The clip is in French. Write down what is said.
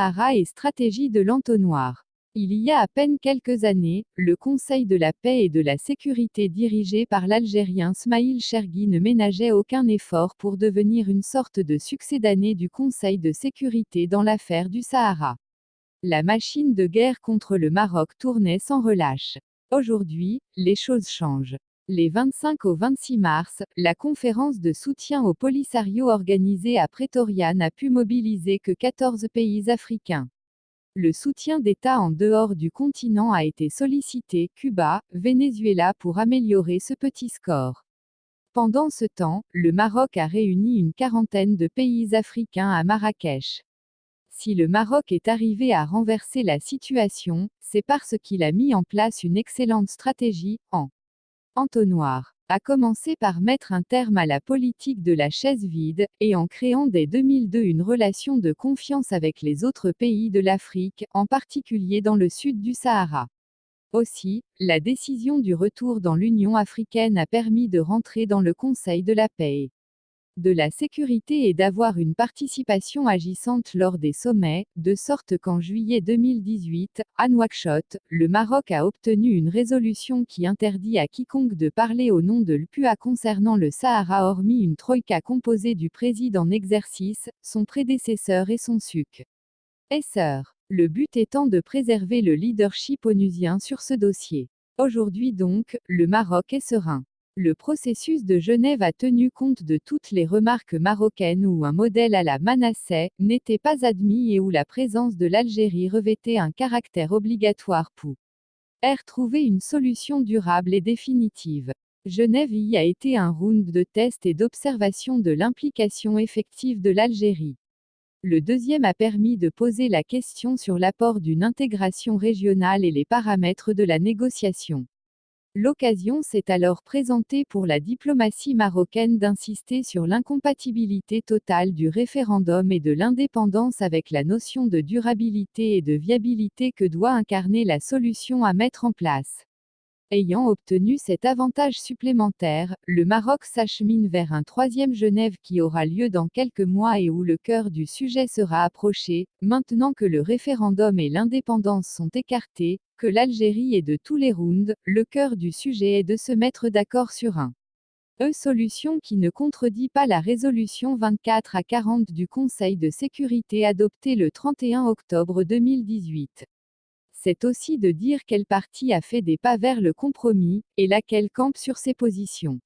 Sahara et stratégie de l'entonnoir. Il y a à peine quelques années, le Conseil de la paix et de la sécurité dirigé par l'Algérien Smaïl Chergui ne ménageait aucun effort pour devenir une sorte de succédané du Conseil de sécurité dans l'affaire du Sahara. La machine de guerre contre le Maroc tournait sans relâche. Aujourd'hui, les choses changent. Les 25 au 26 mars, la conférence de soutien au Polisario organisée à Pretoria n'a pu mobiliser que 14 pays africains. Le soutien d'États en dehors du continent a été sollicité, Cuba, Venezuela pour améliorer ce petit score. Pendant ce temps, le Maroc a réuni une quarantaine de pays africains à Marrakech. Si le Maroc est arrivé à renverser la situation, c'est parce qu'il a mis en place une excellente stratégie, en entonnoir, a commencé par mettre un terme à la politique de la chaise vide, et en créant dès 2002 une relation de confiance avec les autres pays de l'Afrique, en particulier dans le sud du Sahara. Aussi, la décision du retour dans l'Union africaine a permis de rentrer dans le Conseil de la paix, de la sécurité et d'avoir une participation agissante lors des sommets, de sorte qu'en juillet 2018, à Nouakchott, le Maroc a obtenu une résolution qui interdit à quiconque de parler au nom de l'UPA concernant le Sahara hormis une troïka composée du président en exercice, son prédécesseur et son successeur. Le but étant de préserver le leadership onusien sur ce dossier. Aujourd'hui donc, le Maroc est serein. Le processus de Genève a tenu compte de toutes les remarques marocaines où un modèle à la Manasseh n'était pas admis et où la présence de l'Algérie revêtait un caractère obligatoire pour trouver une solution durable et définitive. Genève y a été un round de tests et d'observation de l'implication effective de l'Algérie. Le deuxième a permis de poser la question sur l'apport d'une intégration régionale et les paramètres de la négociation. L'occasion s'est alors présentée pour la diplomatie marocaine d'insister sur l'incompatibilité totale du référendum et de l'indépendance avec la notion de durabilité et de viabilité que doit incarner la solution à mettre en place. Ayant obtenu cet avantage supplémentaire, le Maroc s'achemine vers un troisième Genève qui aura lieu dans quelques mois et où le cœur du sujet sera approché, maintenant que le référendum et l'indépendance sont écartés, que l'Algérie est de tous les rounds, le cœur du sujet est de se mettre d'accord sur un solution qui ne contredit pas la résolution 24 à 40 du Conseil de sécurité adoptée le 31 octobre 2018. C'est aussi de dire quelle partie a fait des pas vers le compromis, et laquelle campe sur ses positions.